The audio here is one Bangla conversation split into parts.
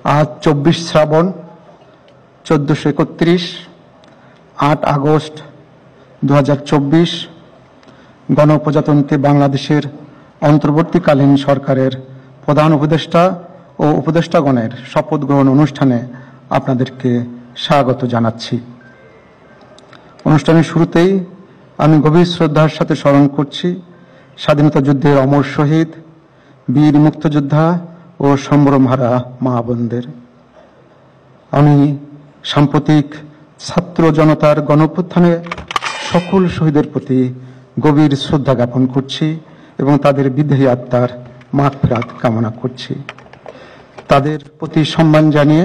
আজ 24 শ্রাবণ 1431, 8 আগস্ট 2024 গণপ্রজাতন্ত্রী বাংলাদেশের অন্তর্বর্তীকালীন সরকারের প্রধান উপদেষ্টা ও উপদেষ্টাগণের শপথ গ্রহণ অনুষ্ঠানে আপনাদেরকে স্বাগত জানাচ্ছি। অনুষ্ঠানের শুরুতেই আমি গভীর শ্রদ্ধার সাথে স্মরণ করছি স্বাধীনতা যুদ্ধের অমর শহীদ, বীর মুক্তিযোদ্ধা ও সম্ভ্রমহারা মা বোনদের। আমি সাম্প্রতিক ছাত্র জনতার গণঅভ্যুত্থানে সকল শহীদের প্রতি গভীর শ্রদ্ধা জ্ঞাপন করছি এবং তাদের বিদেহী আত্মার মাগফিরাত কামনা করছি। তাদের প্রতি সম্মান জানিয়ে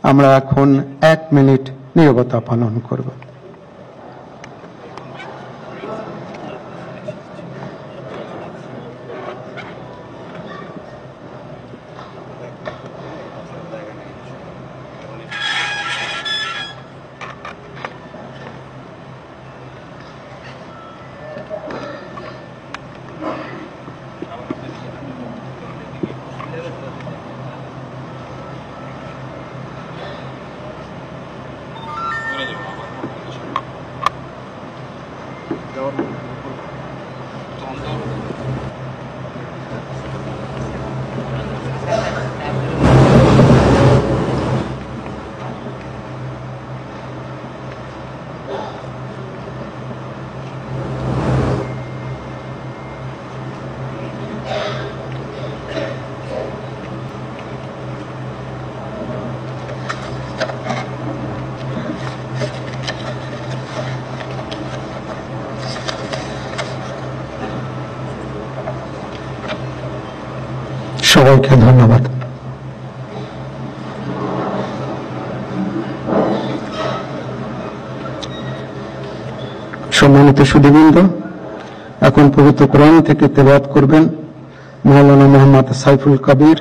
আমরা এখন 1 মিনিট নীরবতা পালন করব। সবাইকে ধন্যবাদ। সম্মানিত সুধীবৃন্দ, এখন পবিত্র কোরআন থেকে তেলাওয়াত করবেন মাওলানা মোহাম্মদ সাইফুল কবির,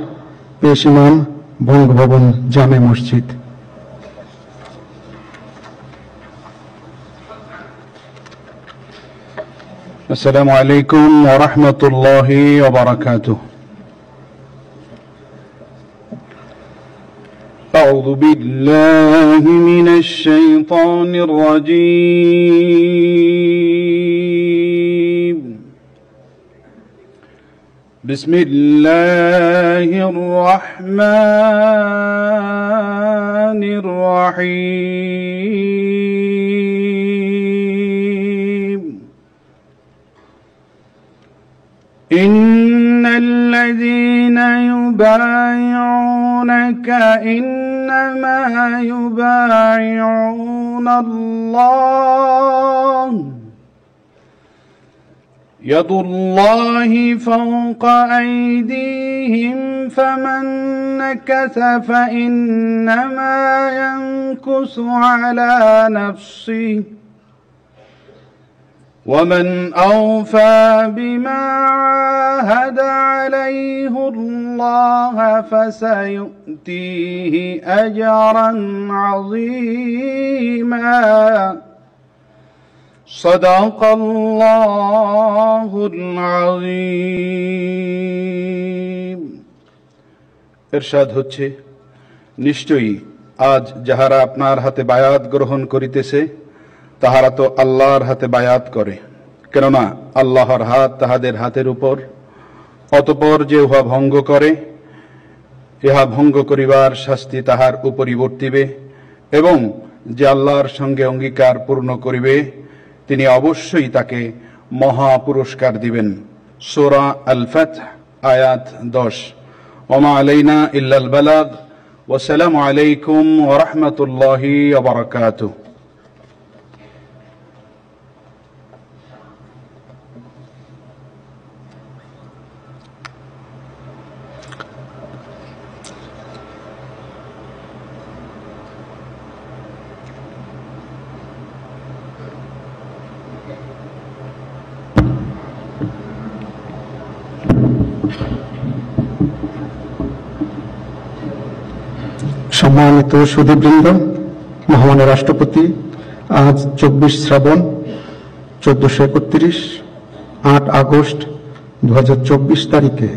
পেশ ইমাম, বঙ্গভবন জামে মসজিদ। আসসালামু আলাইকুম ওয়া রাহমাতুল্লাহি ওয়া বারাকাতুহু। أعوذ بالله من الشيطان الرجيم. بسم الله الرحمن الرحيم. إن الذين يبايعونك إنما يبايعون الله يد الله فوق أيديهم فمن نكث فإنما ينكث على نفسه ومن أوفى بما عاهد عليه الله فسيؤتيه أجرا عظيما. صدق الله العظيم. ইরশাদ হচ্ছে, নিশ্চয়ই আজ যাহারা আপনার হাতে বায়াত গ্রহণ করিতেছে তাহারা তো আল্লাহর হাতে বায়াত করে, কেননা আল্লাহর হাত তাহাদের হাতের উপর। অতঃপর যে উহা ভঙ্গ করে, ইহা ভঙ্গ করিবার শাস্তি তাহার উপরই বর্তিবে, এবং যে আল্লাহর সঙ্গে অঙ্গীকার পূর্ণ করিবে তিনি অবশ্যই তাকে মহা পুরস্কার দিবেন। সূরা আল ফাতহ আয়াত 10। ওমা আলাইনা ইল্লাল বালাগ। ওয়াসসালামু আলাইকুম ওয়া রাহমাতুল্লাহি ওয়া বারাকাতুহু। সম্মানিত সুধীবৃন্দ, মহামান্য রাষ্ট্রপতি আজ 24 শ্রাবণ 1431, 8 আগস্ট 2024 তারিখে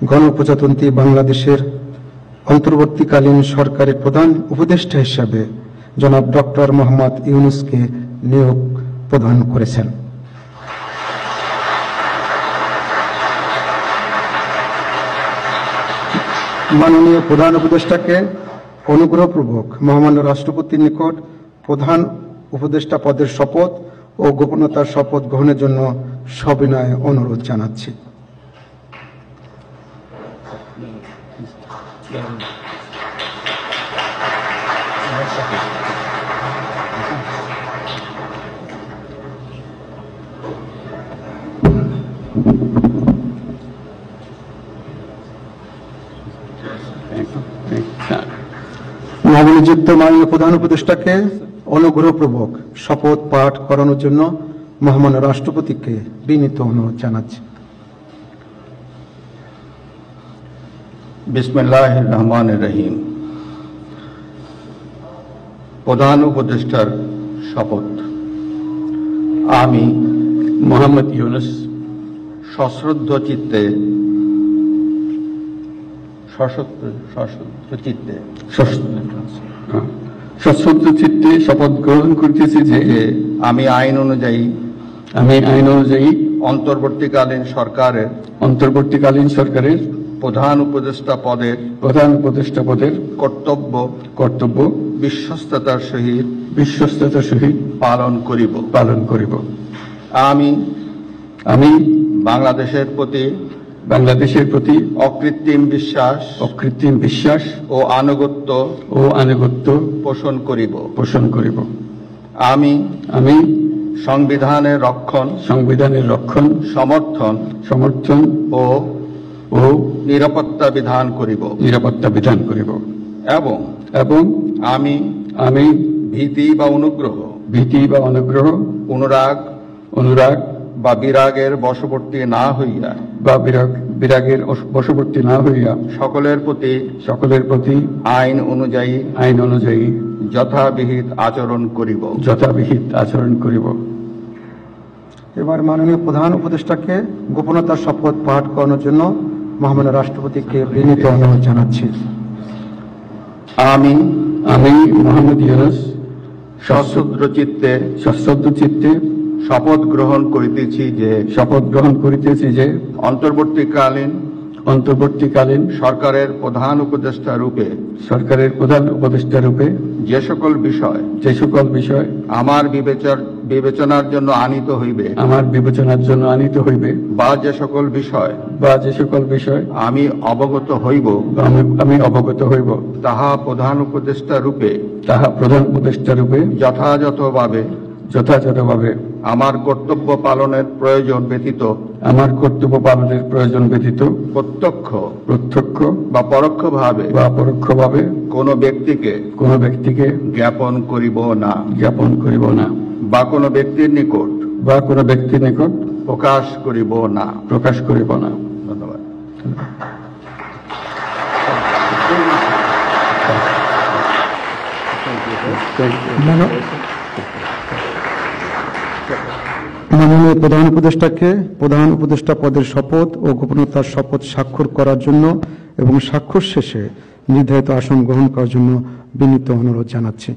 গণপ্রজাতন্ত্রী বাংলাদেশের অন্তর্বর্তীকালীন সরকারের প্রধান উপদেষ্টা হিসাবে জনাব ডক্টর মোহাম্মদ ইউনূসকে নিয়োগ প্রদান করেছেন। মাননীয় প্রধান উপদেষ্টাকে অনুগ্রহপূর্বক মহামান্য রাষ্ট্রপতির নিকট প্রধান উপদেষ্টা পদের শপথ ও গোপনীয়তার শপথ গ্রহণের জন্য সবিনয় অনুরোধ জানাচ্ছি। নবনিযুক্ত মাননীয় প্রধান উপদেষ্টাকে অনুগ্রহপূর্বক শপথ পাঠ করানোর জন্য মহামান্য রাষ্ট্রপতিকে বিনীত অনুরোধ জানাচ্ছি। বিসমিল্লাহির রহমানির রহিম। প্রধান উপদেষ্টার শপথ। আমি মোহাম্মদ ইউনূস সশ্রদ্ধ চিত্তে শপথ গ্রহণ করিতেছি যে আমি আইন অনুযায়ী অন্তর্বর্তীকালীন সরকারের প্রধান উপদেষ্টা পদের কর্তব্য বিশ্বস্ততার সহিত পালন করিব। আমি বাংলাদেশের প্রতি অকৃত্রিম বিশ্বাস ও আনুগত্য পোষণ করিব। আমি সংবিধানের রক্ষণ সমর্থন ও নিরাপত্তা বিধান করিব এবং আমি ভীতি বা অনুগ্রহ অনুরাগ বা বিরাগের বশবর্তী না হইয়া সকলের প্রতি আইন অনুযায়ী যথাবিহিত আচরণ করিব। এবার মাননীয় প্রধান উপদেষ্টাকে গোপনীয়তার শপথ পাঠ করানোর জন্য মহামান্য রাষ্ট্রপতিকে বিনীত অনুরোধ জানাচ্ছি। আমি মোহাম্মদ ইউনূস সশ্রদ্ধ চিত্তে শপথ গ্রহণ করিতেছি যে অন্তর্বর্তীকালীন সরকারের প্রধান উপদেষ্টা রূপে যে সকল বিষয় আমার বিবেচনার জন্য আনিত হইবে বা যে সকল বিষয় আমি অবগত হইব তাহা প্রধান উপদেষ্টা রূপে যথাযথভাবে আমার কর্তব্য পালনের প্রয়োজন ব্যতীত প্রত্যক্ষ বা পরোক্ষভাবে কোন ব্যক্তিকে জ্ঞাপন করিব না বা কোন ব্যক্তির নিকট প্রকাশ করিব না। ধন্যবাদ। মাননীয় প্রধান উপদেষ্টাকে প্রধান উপদেষ্টা পদের শপথ ও গোপনীয়তার শপথ স্বাক্ষর করার জন্য এবং স্বাক্ষর শেষে নির্ধারিত আসন গ্রহণ করার জন্য বিনীত অনুরোধ জানাচ্ছি।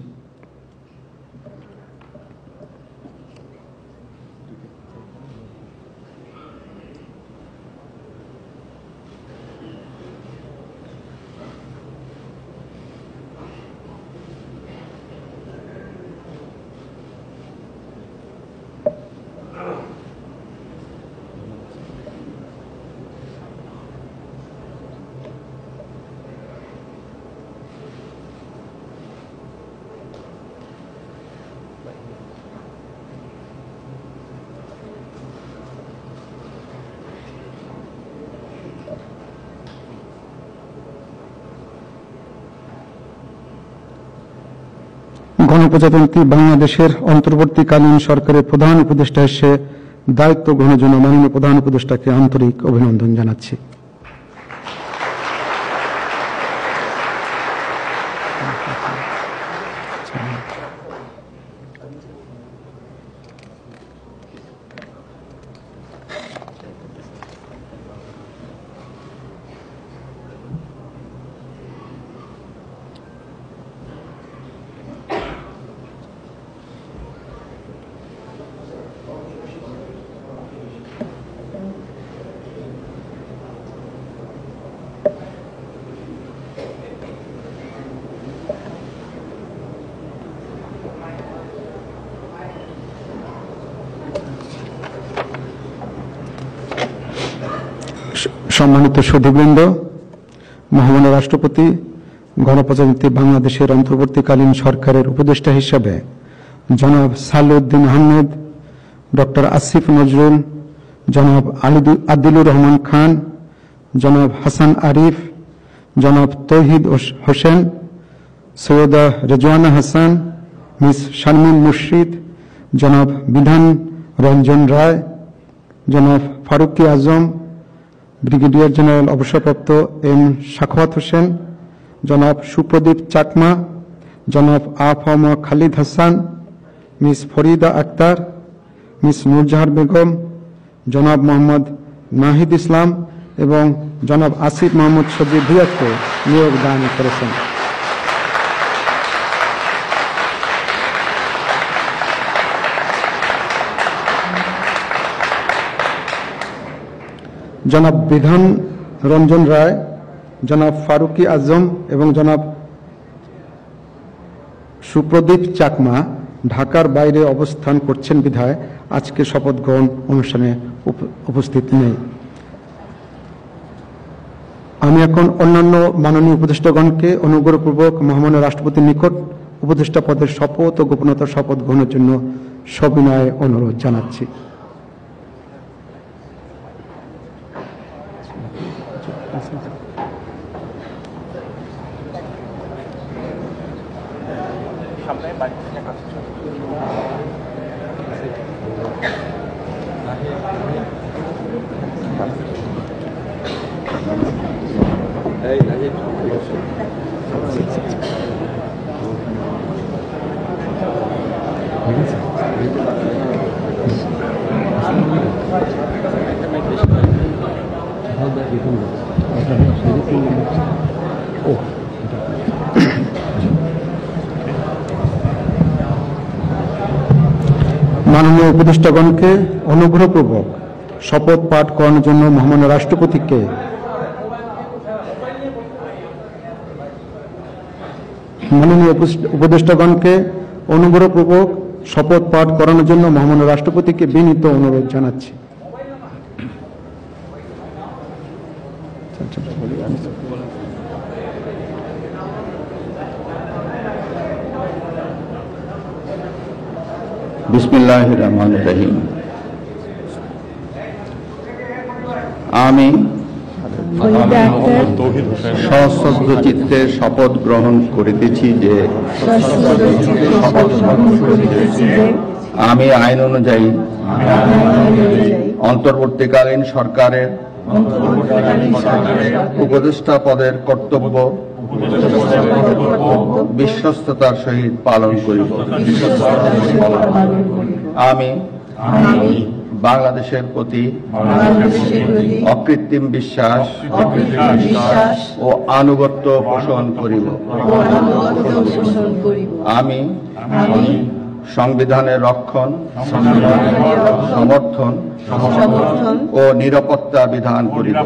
গণপ্রজাতন্ত্রী বাংলাদেশের অন্তর্বর্তীকালীন সরকারের প্রধান উপদেষ্টা হিসেবে দায়িত্ব গ্রহণের জন্য মাননীয় প্রধান উপদেষ্টাকে আন্তরিক অভিনন্দন জানাচ্ছি। সম্মানিত সুধীবৃন্দ, মহামান্য রাষ্ট্রপতি গণপ্রজাতন্ত্রী বাংলাদেশের অন্তর্বর্তীকালীন সরকারের উপদেষ্টা হিসাবে জনাব সালেউদ্দিন আহমেদ, ডক্টর আসিফ নজরুল, জনাব আদিলুর রহমান খান, জনাব হাসান আরিফ, জনাব তৌহিদ হোসেন, সৈয়দা রেজওয়ানা হাসান, মিস শারমিন মুর্শিদ, জনাব বিধান রঞ্জন রায়, জনাব ফারুকি আজম, ব্রিগেডিয়ার জেনারেল অবসরপ্রাপ্ত এম সাখাওয়াত হোসেন, জনাব সুপ্রদীপ চাকমা, জনাব আফম খালিদ হাসান, মিস ফরিদা আক্তার, মিস নূরজাহার বেগম, জনাব মোহাম্মদ নাহিদ ইসলাম এবং জনাব আসিফ মাহমুদ সজিব ভুঁইয়াকে নিয়োগ দান করেছেন। জনাব বিধান রঞ্জন রায়, জনাব ফারুকি আজম এবং জনাব সুপ্রদীপ চাকমা ঢাকার বাইরে অবস্থান করছেন বিধায় আজকে শপথ গ্রহণ অনুষ্ঠানে উপস্থিত নেই। আমি এখন অন্যান্য মাননীয় উপদেষ্টাগণকে অনুগ্রহপূর্বক মহামান্য রাষ্ট্রপতির নিকট উপদেষ্টা পদের শপথ ও গোপনতার শপথ গ্রহণের জন্য সবিনয়ে অনুরোধ জানাচ্ছি। মাননীয় উপদেষ্টাগণকে অনুগ্রহপূর্বক শপথ পাঠ করানোর জন্য মহামান্য রাষ্ট্রপতিকে বিনীত অনুরোধ জানাচ্ছি। বিসমিল্লাহির রহমানির রহিম। আমি সশ্রদ্ধ চিত্তে শপথ গ্রহণ করিতেছি যে আমি আইন অনুযায়ী অন্তর্বর্তীকালীন সরকারের উপদেষ্টা পদের কর্তব্য বিশ্বস্ততার সহিত পালন করিব। আমি বাংলাদেশের প্রতি অকৃত্রিম বিশ্বাস ও আনুগত্য পোষণ করিব। আমি সংবিধানের রক্ষণ, সমর্থন ও নিরাপত্তা বিধান করিব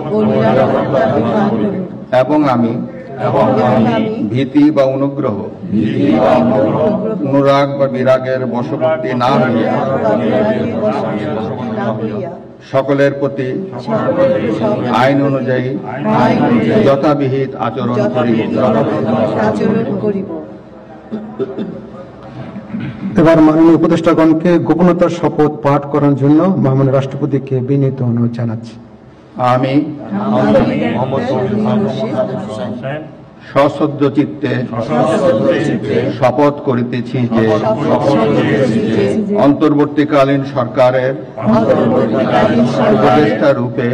এবং আমি ভীতি বা অনুগ্রহ, অনুরাগ বা বিরাগের বশবর্তী না হইয়া সকলের প্রতি আইন অনুযায়ী যথাবিহিত আচরণ করিব। এবার মাননীয় উপদেষ্টাগণকে গোপনতার শপথ পাঠ করার জন্য মহামান্য রাষ্ট্রপতিকে বিনীত অনুরোধ জানাচ্ছি। আমি সশ্রদ্ধ চিত্তে শপথ করিতেছি যে অন্তর্বর্তীকালীন সরকারের উপদেষ্টা রূপে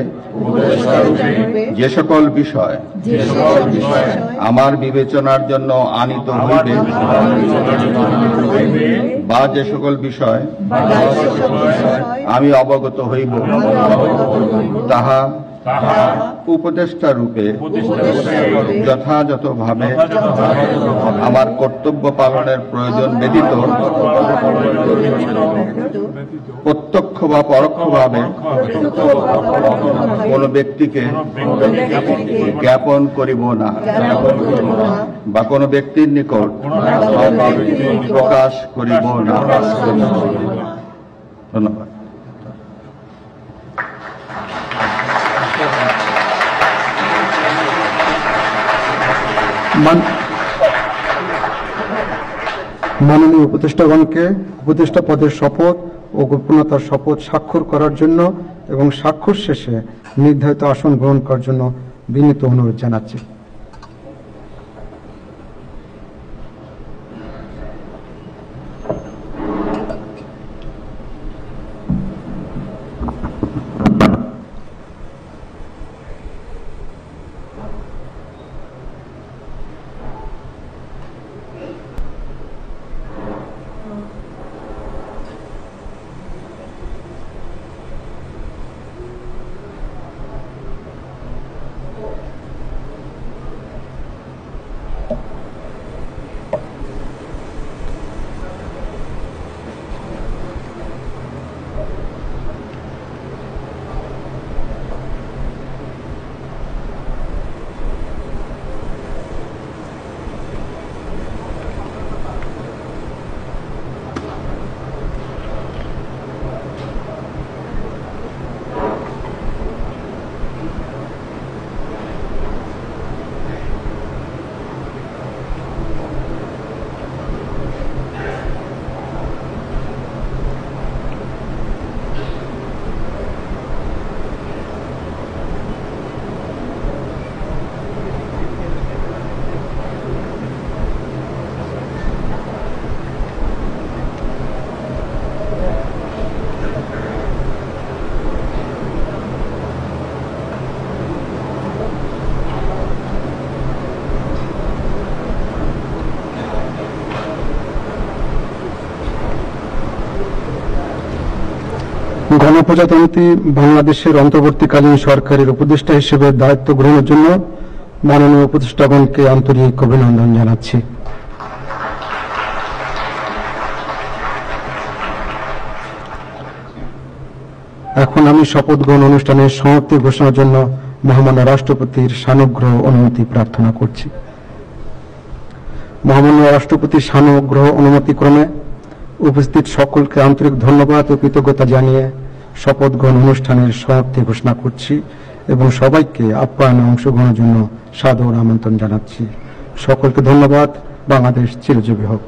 যে সকল বিষয় আমার বিবেচনার জন্য আনিত হইবে বা যে সকল বিষয় আমি অবগত হইব তাহা উপদেষ্টা রূপে যথাযথভাবে আমার কর্তব্য পালনের প্রয়োজন ব্যতীত প্রত্যক্ষ বা পরোক্ষভাবে কোন ব্যক্তিকে জ্ঞাপন করিব না বা কোন ব্যক্তির নিকট প্রকাশ করিব না। ধন্যবাদ। মাননীয় উপদেষ্টাগণকে উপদেষ্টা পদের শপথ ও গোপনীয়তার শপথ স্বাক্ষর করার জন্য এবং স্বাক্ষর শেষে নির্ধারিত আসন গ্রহণ করার জন্য বিনীত অনুরোধ জানাচ্ছি। গণপ্রজাতন্ত্রী বাংলাদেশের অন্তর্বর্তীকালীন সরকারের উপদেষ্টা হিসেবে দায়িত্ব গ্রহণের জন্য মাননীয় উপদেষ্টাগণকে আন্তরিক অভিনন্দন জানাচ্ছি। এখন আমি শপথ গ্রহণ অনুষ্ঠানের সমাপ্তি ঘোষণার জন্য মহামান্য রাষ্ট্রপতির সানুগ্রহ অনুমতি প্রার্থনা করছি। মহামান্য রাষ্ট্রপতির সানুগ্রহ অনুমতিক্রমে উপস্থিত সকলকে আন্তরিক ধন্যবাদ ও কৃতজ্ঞতা জানিয়ে শপথ গ্রহণ অনুষ্ঠানের সমাপ্তি ঘোষণা করছি এবং সবাইকে আপ্যায়নে অংশগ্রহণের জন্য সাদর আমন্ত্রণ জানাচ্ছি। সকলকে ধন্যবাদ। বাংলাদেশ চিরজীবী হোক।